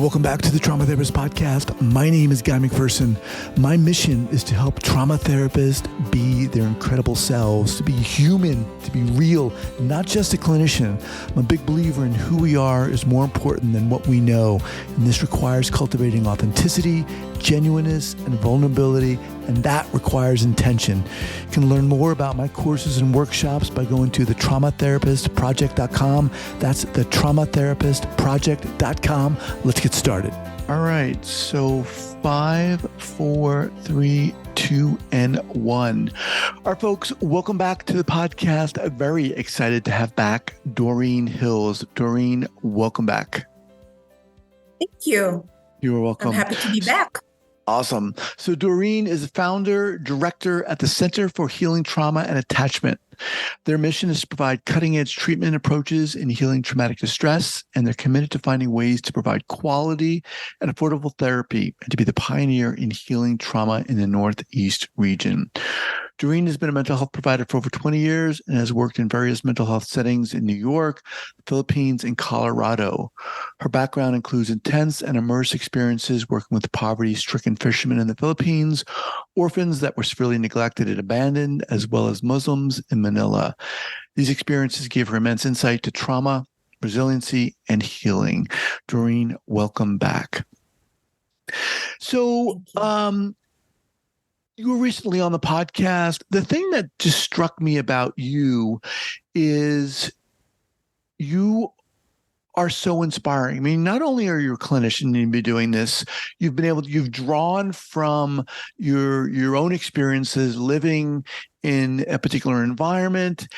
welcome back to the Trauma Therapist Podcast. My name is Guy McPherson. My mission is to help trauma therapists be their incredible selves, to be human, to be real, not just a clinician. I'm a big believer in who we are is more important than what we know, and this requires cultivating authenticity, genuineness, and vulnerability, and that requires intention. You can learn more about my courses and workshops by going to thetraumatherapistproject.com. That's thetraumatherapistproject.com. Let's get started. All right, so 5, 4, 3, 2, and 1. All right, folks, welcome back to the podcast. I'm very excited to have back Doreen Hills. Doreen, welcome back. Thank you. You are welcome. I'm happy to be back. Awesome. So Doreen is the founder, director at the Center for Healing Trauma and Attachment. Their mission is to provide cutting-edge treatment approaches in healing traumatic distress, and they're committed to finding ways to provide quality and affordable therapy and to be the pioneer in healing trauma in the Northeast region. Doreen has been a mental health provider for over 20 years and has worked in various mental health settings in New York, the Philippines, and Colorado. Her background includes intense and immersed experiences working with poverty-stricken fishermen in the Philippines, orphans that were severely neglected and abandoned, as well as Muslims in Manila. These experiences gave her immense insight to trauma, resiliency, and healing. Doreen, welcome back. So, you were recently on the podcast. The thing that just struck me about you is you are so inspiring. I mean, not only are you a clinician and you've been doing this, you've drawn from your own experiences living in a particular environment,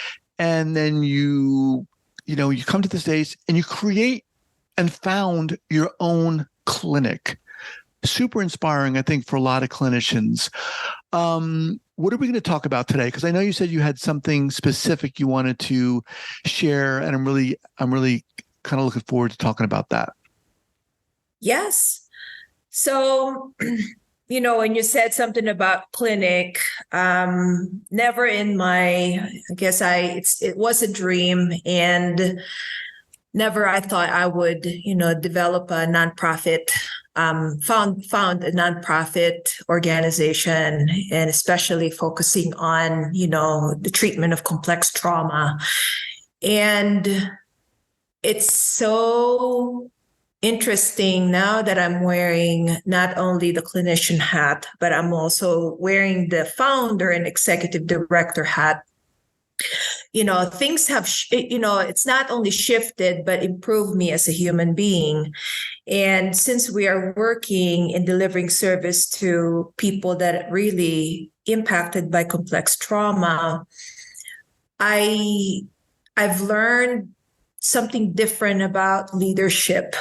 and then you come to the States and you create and found your own clinic. Super inspiring, I think, for a lot of clinicians. What are we going to talk about today? Because I know you said you had something specific you wanted to share, and I'm really kind of looking forward to talking about that. Yes. So, when you said something about clinic, never in my, it was a dream, and never I thought I would, develop a nonprofit. Found a nonprofit organization, and especially focusing on, the treatment of complex trauma. And it's so interesting now that I'm wearing not only the clinician hat, but I'm also wearing the founder and executive director hat. Things have, it's not only shifted, but improved me as a human being. And since we are working in delivering service to people that are really impacted by complex trauma, I've learned something different about leadership.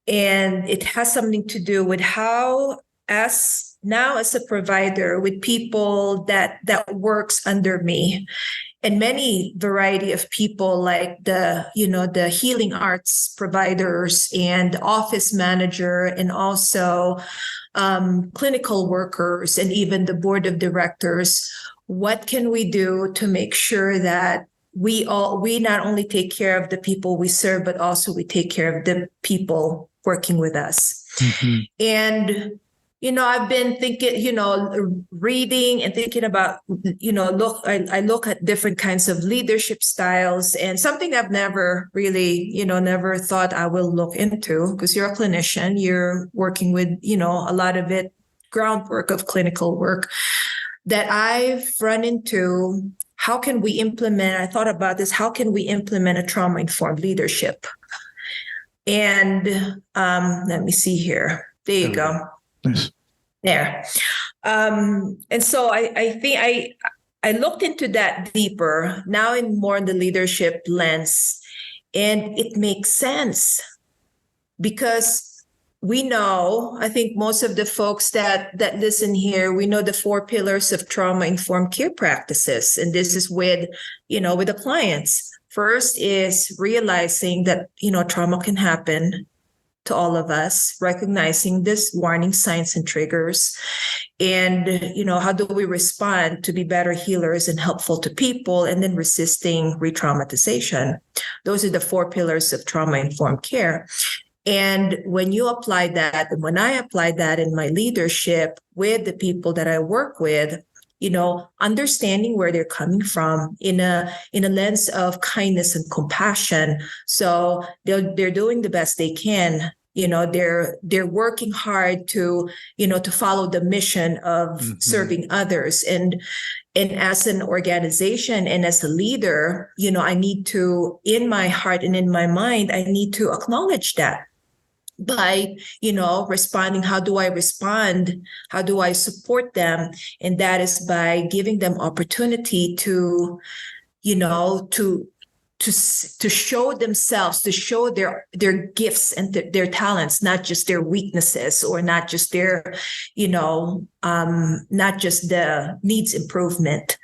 And it has something to do with how, as a provider with people that works under me, and many variety of people like the healing arts providers and office manager, and also clinical workers, and even the board of directors. What can we do to make sure that we not only take care of the people we serve, but also we take care of the people working with us? Mm-hmm. And I've been thinking, reading and thinking about, I look at different kinds of leadership styles, and something I've never really, never thought I will look into, because you're a clinician, you're working with, a lot of it, groundwork of clinical work that I've run into. How can we implement, I thought about this, how can we implement a trauma-informed leadership? And let me see here. There you go. Nice. There. And so I think I looked into that deeper, now in more in the leadership lens, and it makes sense because we know, I think most of the folks that listen here, we know the 4 pillars of trauma-informed care practices. And this is with the clients. First is realizing that, trauma can happen to all of us, recognizing this warning signs and triggers, and how do we respond to be better healers and helpful to people, and then resisting re-traumatization. Those are the 4 pillars of trauma-informed care. And when you apply that, and when I apply that in my leadership with the people that I work with, understanding where they're coming from in a lens of kindness and compassion. So they're doing the best they can. They're working hard to follow the mission of serving others. And as an organization and as a leader, I need to, in my heart and in my mind, I need to acknowledge that by responding. How do I respond? How do I support them? And that is by giving them opportunity to to show themselves, to show their gifts and their talents, not just their weaknesses, or not just their not just the needs improvement.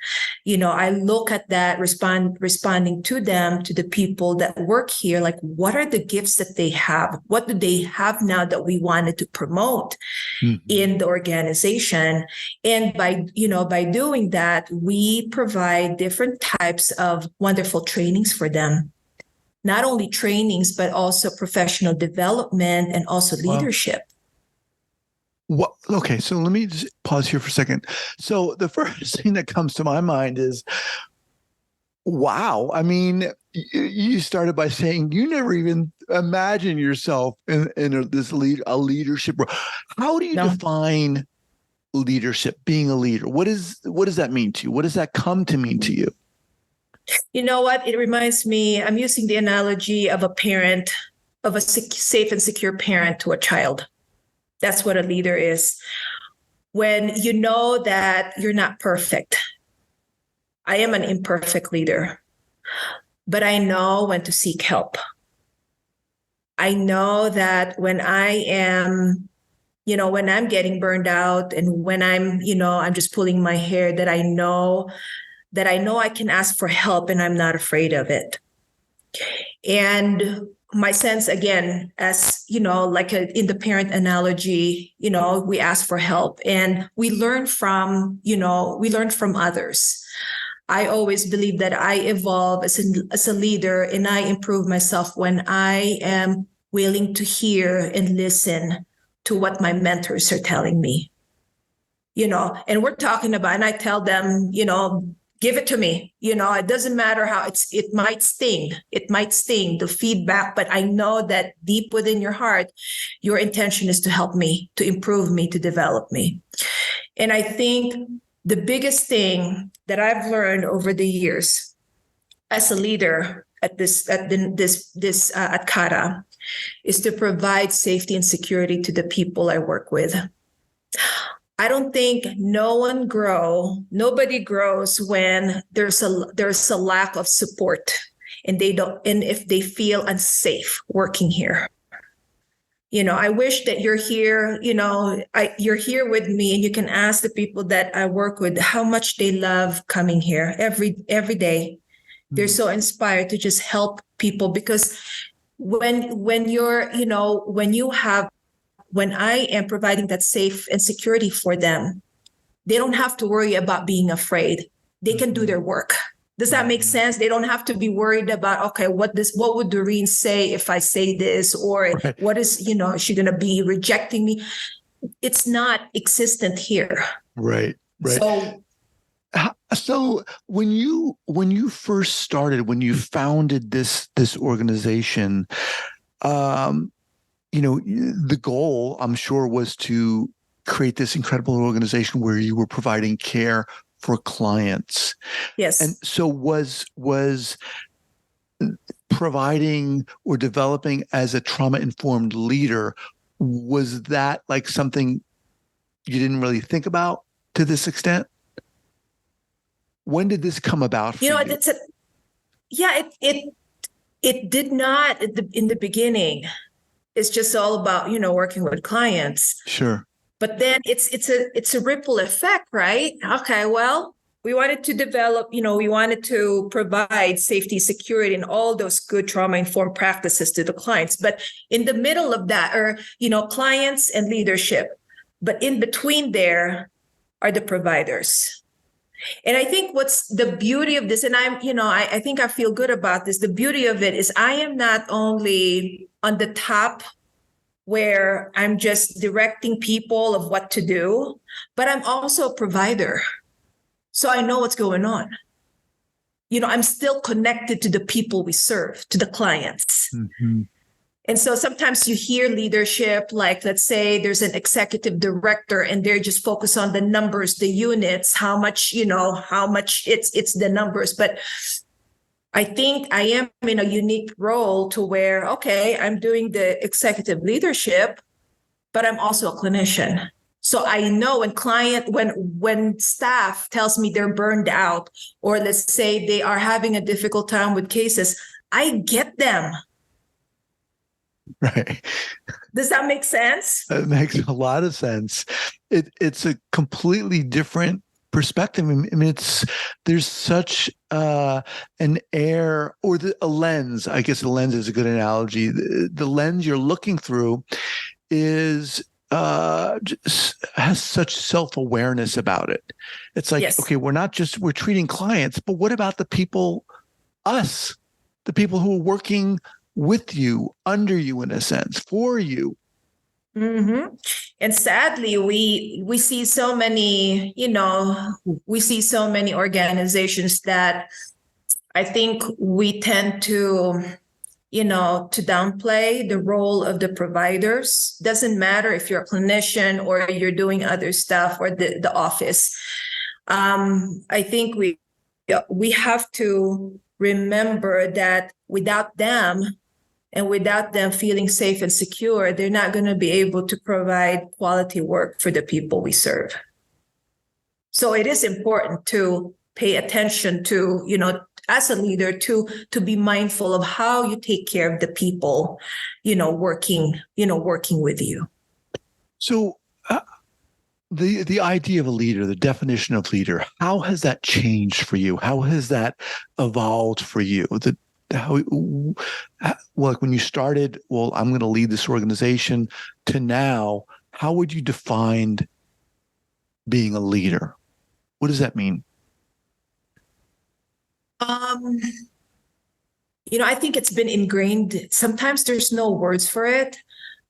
I look at that, responding to them, to the people that work here, like, what are the gifts that they have? What do they have now that we wanted to promote in the organization? And by doing that, we provide different types of wonderful trainings for them. Not only trainings, but also professional development and also leadership. What? Okay, so let me just pause here for a second. So the first thing that comes to my mind is, wow. I mean, you started by saying you never even imagine yourself in a leadership role. How do you define leadership? Being a leader, what does that mean to you? What does that come to mean to you? You know what? It reminds me. I'm using the analogy of a parent, of a safe and secure parent to a child. That's what a leader is. When you know that you're not perfect. I am an imperfect leader, but I know when to seek help. I know that when I am, when I'm getting burned out, and when I'm just pulling my hair, that I know I can ask for help and I'm not afraid of it. And my sense, again, as like in the parent analogy, we ask for help and we learn from others. I always believe that I evolve as a leader, and I improve myself when I am willing to hear and listen to what my mentors are telling me. And we're talking about, and I tell them, give it to me. It doesn't matter how it might sting. It might sting, the feedback, but I know that deep within your heart, your intention is to help me, to improve me, to develop me. And I think the biggest thing that I've learned over the years as a leader at CARA is to provide safety and security to the people I work with. I don't think nobody grows when there's a lack of support, and if they feel unsafe working here. I wish that you're here, you're here with me, and you can ask the people that I work with how much they love coming here every day. They're so inspired to just help people, because when I am providing that safe and security for them, they don't have to worry about being afraid. They can do their work. Does that make sense? They don't have to be worried about, okay, what would Doreen say if I say this? Or what is, is she going to be rejecting me? It's not existent here. Right. So when you first started, when you founded this organization, the goal, I'm sure, was to create this incredible organization where you were providing care for clients. Yes. And so was providing or developing as a trauma-informed leader, was that like something you didn't really think about to this extent? When did this come about for you? It did not in the beginning. It's just all about, working with clients. Sure. But then it's a ripple effect, right? Okay, well, we wanted to develop, we wanted to provide safety, security, and all those good trauma-informed practices to the clients. But in the middle of that are, clients and leadership. But in between there are the providers. And I think what's the beauty of this, and I think I feel good about this. The beauty of it is I am not only on the top where I'm just directing people of what to do, but I'm also a provider. So I know what's going on. I'm still connected to the people we serve, to the clients. Mm-hmm. And so sometimes you hear leadership, like let's say there's an executive director and they're just focused on the numbers, the units, how much it's the numbers. But I think I am in a unique role to where, okay, I'm doing the executive leadership, but I'm also a clinician. So I know when staff tells me they're burned out, or let's say they are having a difficult time with cases, I get them. Right. Does that make sense? It makes a lot of sense. It's a completely different perspective. I mean, there's such an air, or a lens. I guess a lens is a good analogy. The lens you're looking through is has such self-awareness about it. It's like, Yes. okay, we're treating clients, but what about the people, the people who are working with you, under you, in a sense, for you? Mm-hmm. And sadly, we see so many, organizations that I think we tend to downplay the role of the providers. Doesn't matter if you're a clinician or you're doing other stuff, or the office. I think we have to remember that without them, and without them feeling safe and secure, they're not going to be able to provide quality work for the people we serve. So it is important to pay attention to, as a leader, to be mindful of how you take care of the people, working with you. So the idea of a leader, the definition of leader, how has that changed for you? How has that evolved for you? Like when you started, well, I'm going to lead this organization, to now, how would you define being a leader? What does that mean? I think it's been ingrained. Sometimes there's no words for it,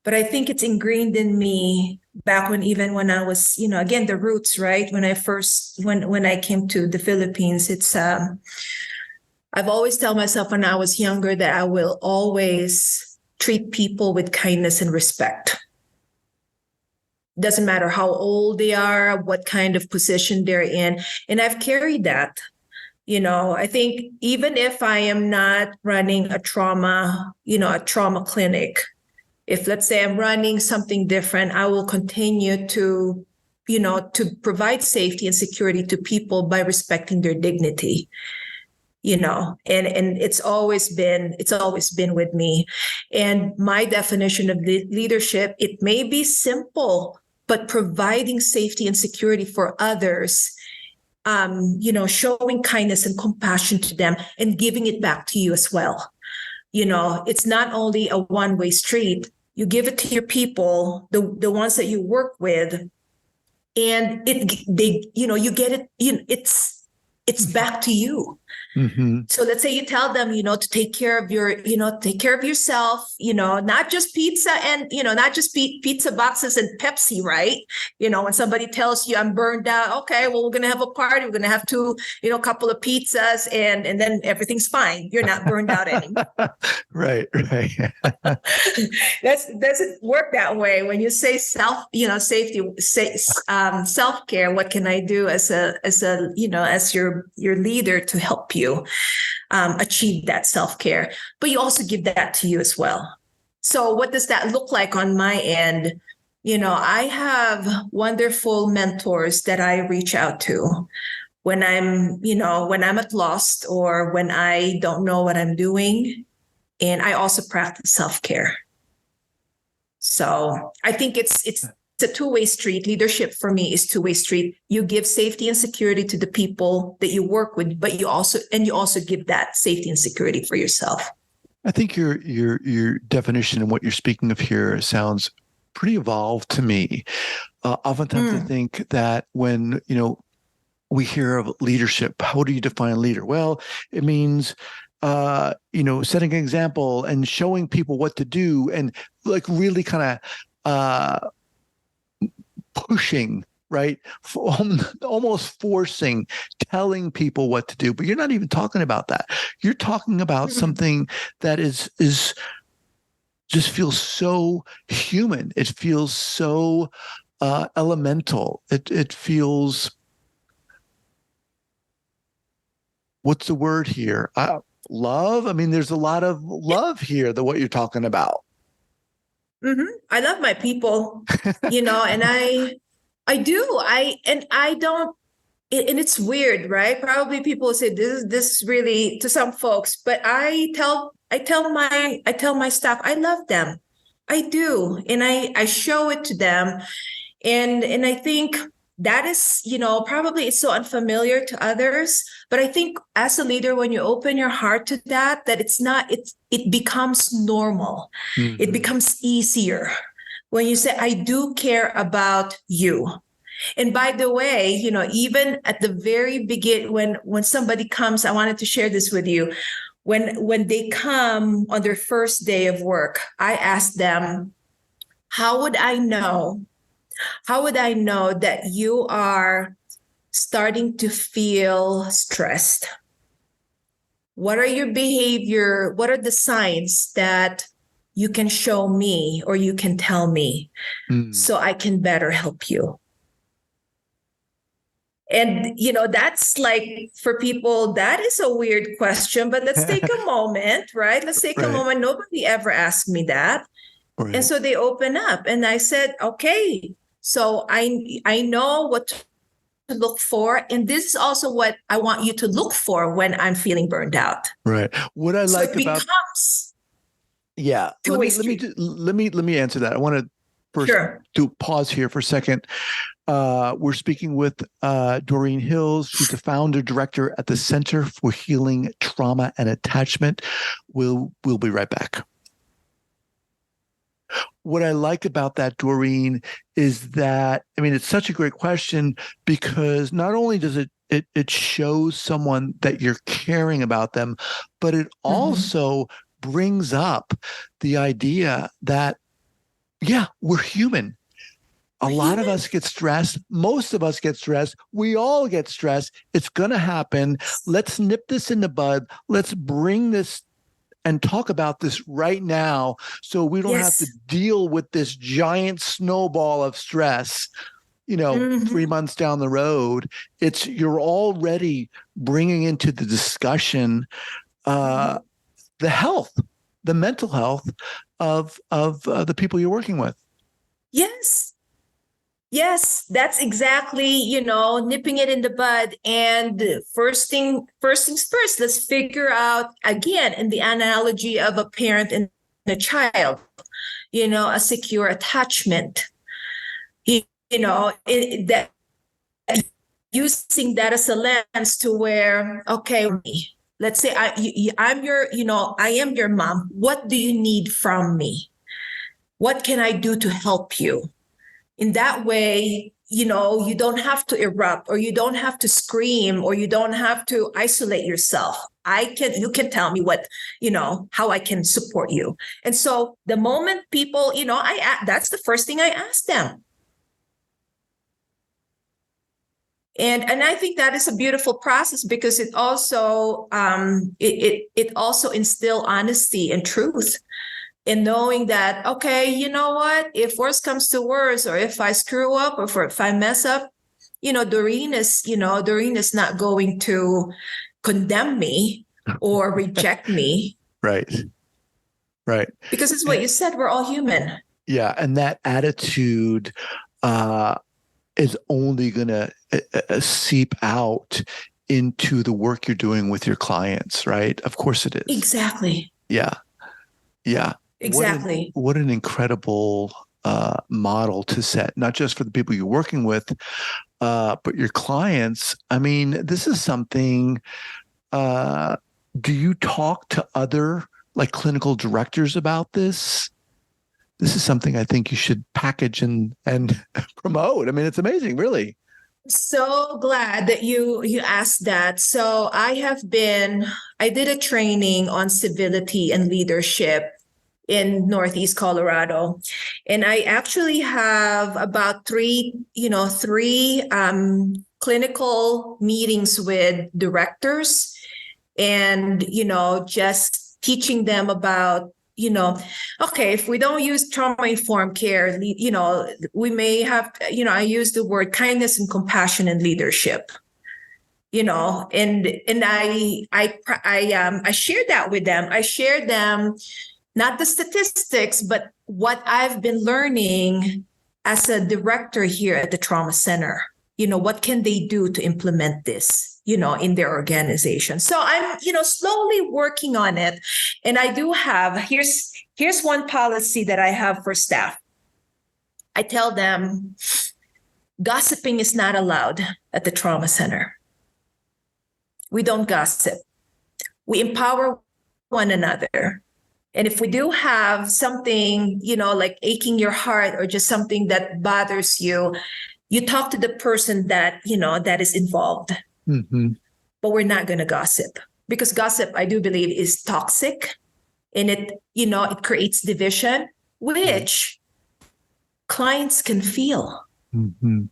but I think it's ingrained in me back when I was, again, the roots, right? When I came to the Philippines, it's, I've always tell myself when I was younger that I will always treat people with kindness and respect. Doesn't matter how old they are, what kind of position they're in. And I've carried that. I think even if I am not running a trauma clinic, if let's say I'm running something different, I will continue to provide safety and security to people by respecting their dignity. And it's always been with me. And my definition of leadership, it may be simple, but providing safety and security for others, showing kindness and compassion to them and giving it back to you as well. It's not only a one-way street. You give it to your people, the ones that you work with, and you get it, it's back to you. Mm-hmm. So let's say you tell them, to take care of yourself, not just pizza and, not just pizza boxes and Pepsi, right? When somebody tells you I'm burned out, okay, well, we're going to have a party. We're going to have a couple of pizzas and then everything's fine. You're not burned out anymore. Right. That doesn't work that way. When you say safety, self-care, what can I do as your leader to help you achieve that self-care? But you also give that to you as well. So what does that look like on my end? I have wonderful mentors that I reach out to when I'm at lost or when I don't know what I'm doing. And I also practice self-care. So I think it's a two-way street. Leadership for me is two-way street. You give safety and security to the people that you work with, but you also give that safety and security for yourself. I think your definition and what you're speaking of here sounds pretty evolved to me. Oftentimes I think that when, we hear of leadership, how do you define leader? Well, it means setting an example and showing people what to do, and like really kind of pushing, right? Almost forcing, telling people what to do. But you're not even talking about that. You're talking about something that is just feels so human. It feels so elemental. It feels, what's the word here? Love. I mean, there's a lot of love here, what you're talking about. I love my people, and I do. I don't, and it's weird, right? Probably people say this is really to some folks, but I tell my staff I love them. I do, and I show it to them, and I think that is, probably it's so unfamiliar to others, but I think as a leader, when you open your heart to that it becomes normal. It becomes easier when you say, I do care about you. And by the way, even at the very beginning, when somebody comes, I wanted to share this with you. When they come on their first day of work, I ask them, how would I know that you are starting to feel stressed? What are your behavior? What are the signs that you can show me or you can tell me so I can better help you? And, that's like, for people, that is a weird question, but let's take a moment, right? Let's take a moment. Nobody ever asked me that. Right. And so they open up and I said, okay, so I know what to look for. And this is also what I want you to look for when I'm feeling burned out. Right. What I like about let me answer that. I want to first do pause here for a second. We're speaking with Doreen Hills. She's the founder director at the Center for Healing Trauma and Attachment. We'll be right back. What I like about that, Doreen, is that, I mean, it's such a great question because not only does it shows someone that you're caring about them, but it also brings up the idea that, yeah, we're human. A lot of us get stressed. Most of us get stressed. We all get stressed. It's going to happen. Let's nip this in the bud. Let's bring this and talk about this right now so we don't have to deal with this giant snowball of stress, 3 months down the road. You're already bringing into the discussion the health, the mental health of the people you're working with. Yes, that's exactly, nipping it in the bud. And first things first, let's figure out, again, in the analogy of a parent and a child, a secure attachment, that using that as a lens to where, okay, let's say I am your mom. What do you need from me? What can I do to help you? In that way, you don't have to erupt or you don't have to scream or you don't have to isolate yourself. You can tell me what, how I can support you. And so the moment people, that's the first thing I ask them. And I think that is a beautiful process because it also, it also instills honesty and truth. And knowing that, okay, you know what, if worse comes to worse, or if I screw up or if I mess up, Doreen is not going to condemn me or reject me. Right. Because it's what you said, we're all human. Yeah. And that attitude is only going to seep out into the work you're doing with your clients, right? Of course it is. Exactly. Yeah. Exactly. What an incredible model to set, not just for the people you're working with, but your clients. I mean, this is something, do you talk to other like clinical directors about this? This is something I think you should package and promote. I mean, it's amazing, really. So glad that you asked that. So I have been I did a training on civility and leadership in Northeast Colorado. And I actually have about three clinical meetings with directors and, just teaching them about, okay, if we don't use trauma-informed care, we may have, I use the word kindness and compassion and leadership. And I shared that with them. I shared them not the statistics, but what I've been learning as a director here at the trauma center. What can they do to implement this, in their organization? So I'm, slowly working on it. And I do have, here's one policy that I have for staff. I tell them gossiping is not allowed at the trauma center. We don't gossip. We empower one another. And if we do have something, like aching your heart or just something that bothers you, you talk to the person that, that is involved. Mm-hmm. But we're not going to gossip, because gossip, I do believe, is toxic, and it creates division, which clients can feel. Mm-hmm.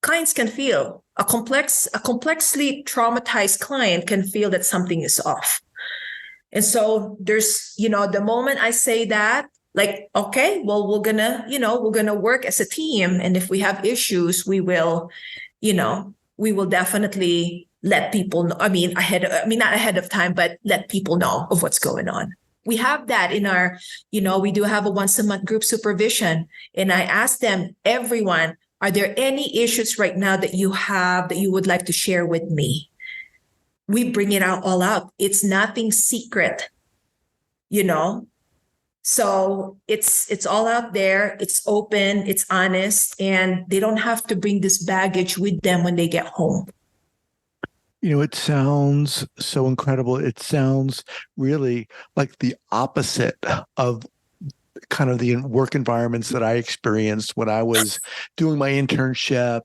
Clients can feel. A complexly traumatized client can feel that something is off. And so there's, the moment I say that, like, okay, well, we're gonna work as a team. And if we have issues, we will definitely let people know. Not ahead of time, but let people know of what's going on. We have that in our, we do have a once a month group supervision. And I ask them, everyone, are there any issues right now that you have that you would like to share with me? We bring it all out. It's nothing secret, So it's all out there. It's open, it's honest, and they don't have to bring this baggage with them when they get home. It sounds so incredible. It sounds really like the opposite of kind of the work environments that I experienced when I was doing my internship.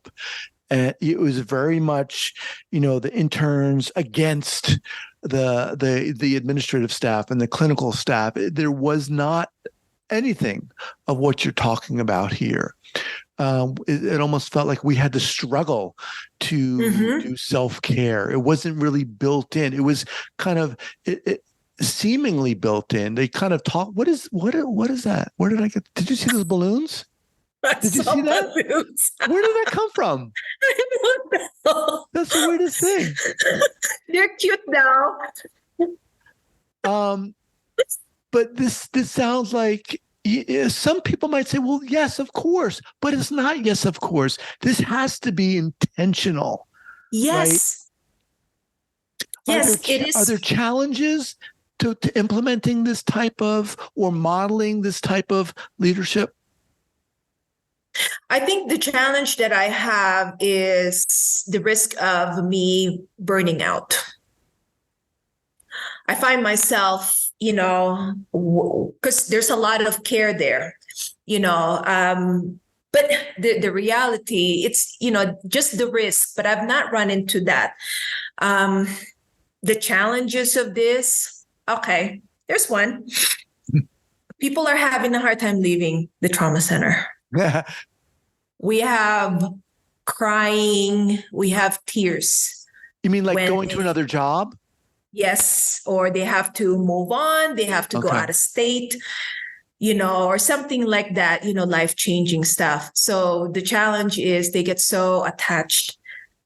And it was very much, the interns against the administrative staff and the clinical staff. There was not anything of what you're talking about here. It almost felt like we had to struggle to do self-care. It wasn't really built in. It was kind of it seemingly built in. They kind of talk. What is that? Where did I get? Did you see those balloons? Did you see that? Balloons. Where did that come from? I don't know. That's the weirdest thing. They're cute now. But this sounds like some people might say, well, yes, of course, but it's not yes, of course. This has to be intentional. Yes. Right? Yes, it is. Are there challenges to implementing this type of or modeling this type of leadership? I think the challenge that I have is the risk of me burning out. I find myself, because there's a lot of care there, but the reality, it's, just the risk, but I've not run into that. The challenges of this, okay, there's one. People are having a hard time leaving the trauma center. We have crying, we have tears. You mean like going to another job? Yes, or they have to move on, they have to go out of state, or something like that, life-changing stuff. So the challenge is they get so attached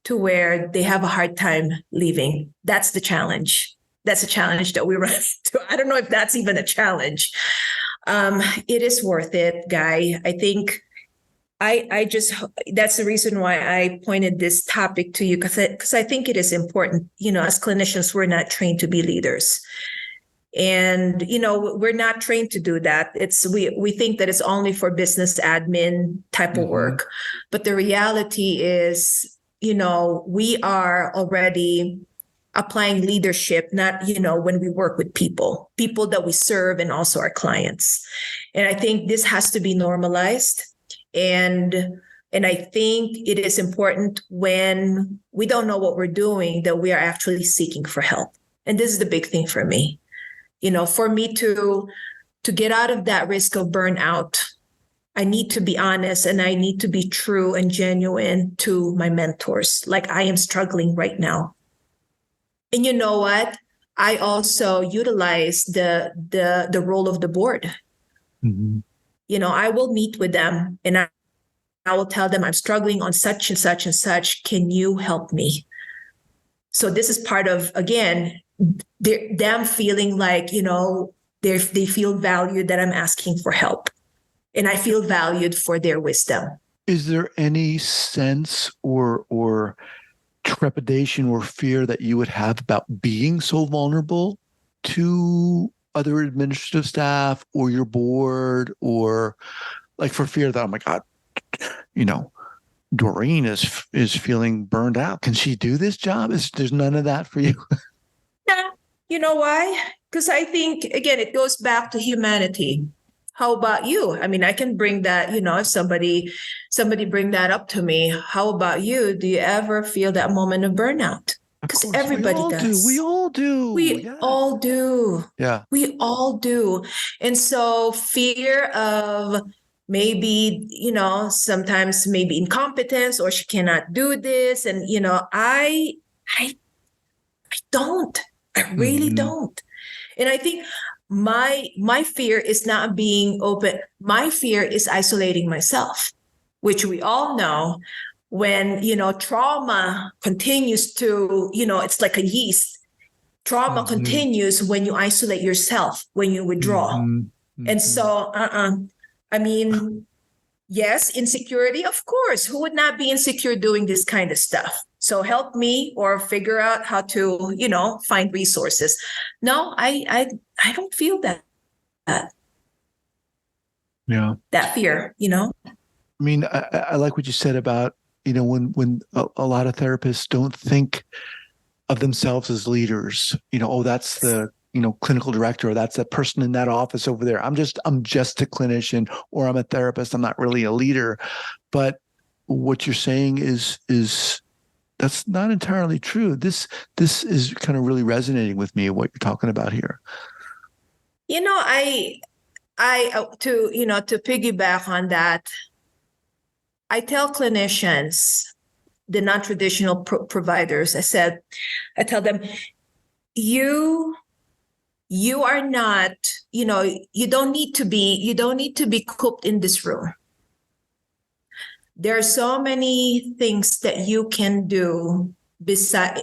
to where they have a hard time leaving. That's the challenge. That's a challenge that we run into. I don't know if that's even a challenge. It is worth it, Guy. I think that's the reason why I pointed this topic to you, because I think it is important. As clinicians, we're not trained to be leaders. And, we're not trained to do that. We think that it's only for business admin type of work. But the reality is, we are already applying leadership, not, when we work with people that we serve and also our clients. And I think this has to be normalized. And I think it is important when we don't know what we're doing, that we are actually seeking for help And this is the big thing for me, for me to get out of that risk of burnout, I need to be honest and I need to be true and genuine to my mentors. Like, I am struggling right now. And you know what? I also utilize the role of the board. Mm-hmm. I will meet with them and I will tell them I'm struggling on such and such and such. Can you help me? So this is part of, again, them feeling like, they feel valued, that I'm asking for help. And I feel valued for their wisdom. Is there any sense or trepidation or fear that you would have about being so vulnerable to other administrative staff or your board, or like for fear that, oh my God, Doreen is feeling burned out. Can she do this job? There's none of that for you? Yeah. You know why? Because I think, again, it goes back to humanity. How about you? I mean, I can bring that, if somebody bring that up to me. How about you? Do you ever feel that moment of burnout? Because everybody does. We all do. We all do. Yeah. We all do. And so fear of maybe, sometimes maybe incompetence, or she cannot do this. And, I don't. I really don't. And I think my fear is not being open. My fear is isolating myself, which we all know when, trauma continues to, it's like a yeast. Trauma continues when you isolate yourself, when you withdraw. And so, I mean, yes, insecurity, of course. Who would not be insecure doing this kind of stuff? So help me or figure out how to, find resources. No, I don't feel that. Yeah. That fear, I mean, I like what you said about, when a lot of therapists don't think of themselves as leaders, that's the, clinical director, or that's that person in that office over there. I'm just a clinician, or I'm a therapist. I'm not really a leader. But what you're saying is that's not entirely true. This is kind of really resonating with me, what you're talking about here. To piggyback on that, I tell clinicians, the non-traditional providers, I tell them, you are not, you don't need to be cooped in this room. There are so many things that you can do beside,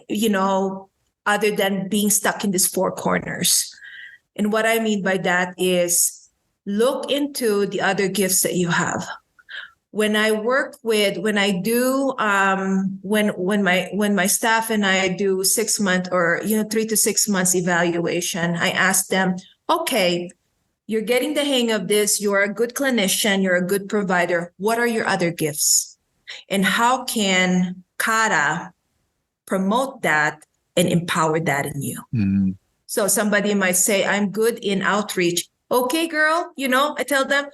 other than being stuck in these four corners. And what I mean by that is look into the other gifts that you have. When my staff and I do 6 months or 3 to 6 months evaluation, I ask them, okay, you're getting the hang of this. You're a good clinician. You're a good provider. What are your other gifts? And how can Kara promote that and empower that in you? Mm-hmm. So somebody might say, I'm good in outreach. Okay, girl, I tell them,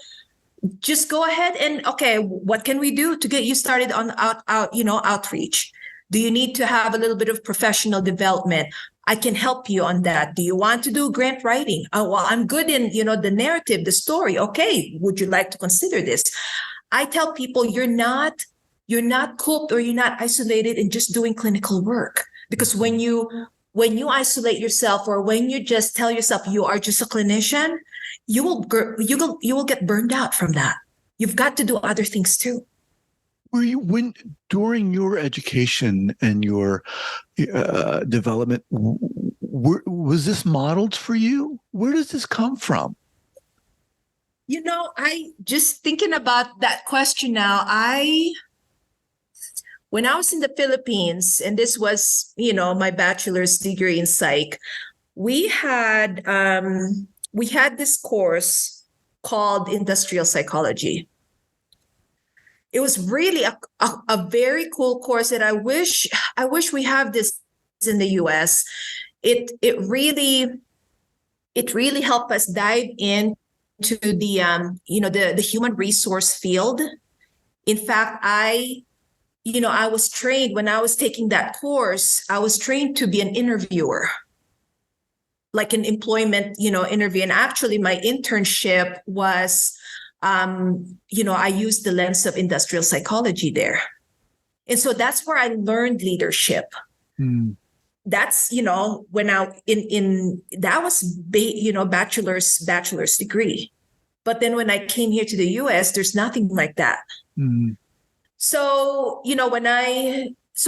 just go ahead and, okay, what can we do to get you started on outreach? Do you need to have a little bit of professional development? I can help you on that. Do you want to do grant writing? Oh, well, I'm good in, the narrative, the story. Okay. Would you like to consider this? I tell people you're not cooped or you're not isolated in just doing clinical work, because when you isolate yourself, or when you just tell yourself you are just a clinician, you will get burned out from that. You've got to do other things too. During your education and your development, was this modeled for you? Where does this come from? I just thinking about that question now. When I was in the Philippines, and this was, my bachelor's degree in psych, we had this course called industrial psychology. It was really a very cool course that I wish we have this in the US. It really helped us dive into the human resource field. In fact, I was trained when I was taking that course. I was trained to be an interviewer. like an employment, interview. And actually my internship was, I used the lens of industrial psychology there. And so that's where I learned leadership. Mm. That's, when that was, bachelor's degree. But then when I came here to the US, there's nothing like that. Mm. So,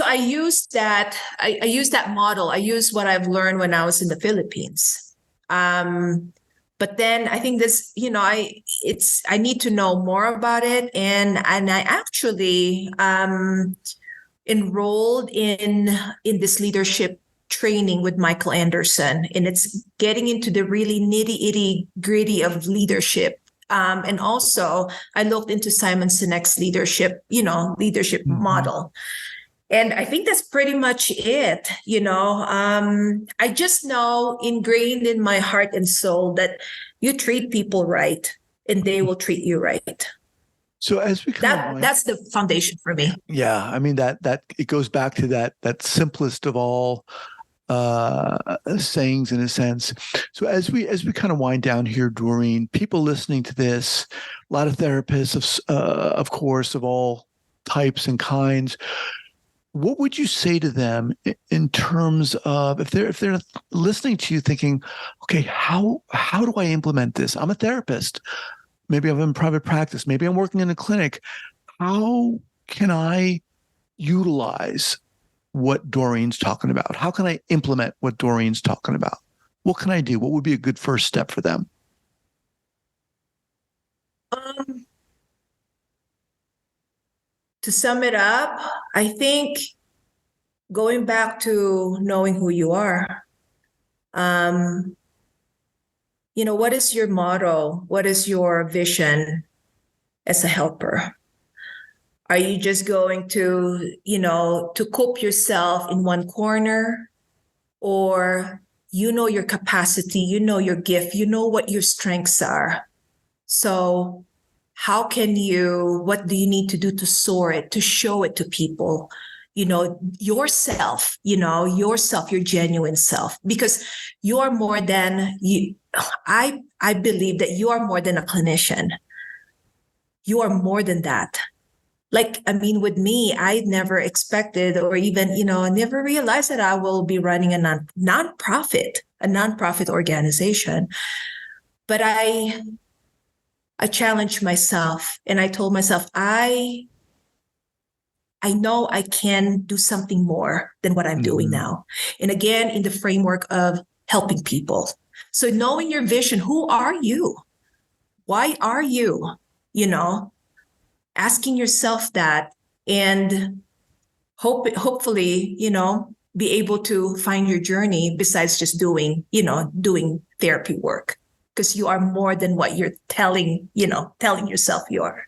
I used that, I used that model. I used what I've learned when I was in the Philippines. But then I think this, I need to know more about it. And I actually enrolled in this leadership training with Michael Anderson, and it's getting into the really nitty gritty of leadership. And also I looked into Simon Sinek's leadership model. And I think that's pretty much it. I just know ingrained in my heart and soul that you treat people right and they will treat you right. So as we that's the foundation for me. Yeah. I mean, that it goes back to that simplest of all sayings in a sense. So as we kind of wind down here, Doreen, people listening to this, a lot of therapists of course, of all types and kinds, what would you say to them in terms of if they're listening to you thinking, okay, how do I implement this? I'm a therapist. Maybe I'm in private practice. Maybe I'm working in a clinic. How can I utilize what Doreen's talking about? How can I implement what Doreen's talking about? What can I do? What would be a good first step for them? To sum it up, I think going back to knowing who you are, what is your motto? What is your vision as a helper? Are you just going to, to coop yourself in one corner? Or your capacity, your gift, what your strengths are. So what do you need to do to soar it, to show it to people? Yourself, your genuine self, because you are more than you. I believe that you are more than a clinician. You are more than that. With me, I never expected or even, never realized that I will be running a nonprofit organization. But I challenged myself and I told myself, I know I can do something more than what I'm doing now. And again, in the framework of helping people. So knowing your vision, who are you? Why are you? Asking yourself that and hopefully, be able to find your journey besides just doing therapy work, because you are more than what you're telling yourself you are.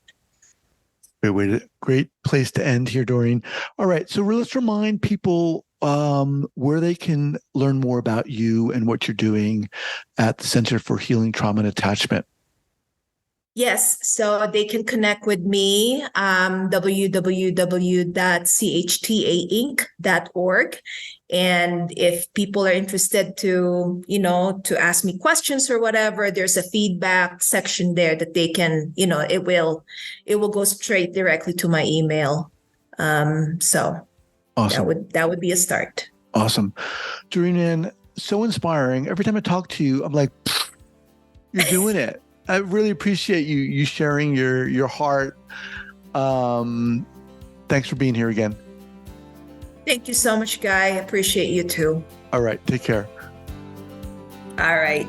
Great place to end here, Doreen. All right. So let's remind people where they can learn more about you and what you're doing at the Center for Healing Trauma and Attachment. Yes, so they can connect with me, www.chtainc.org. And if people are interested to ask me questions or whatever, there's a feedback section there that they can, it will go straight directly to my email. So awesome. That would be a start. Awesome. Doreen, so inspiring. Every time I talk to you, I'm like, you're doing it. I really appreciate you sharing your heart. Thanks for being here again. Thank you so much, Guy. I appreciate you too. All right. Take care. All right.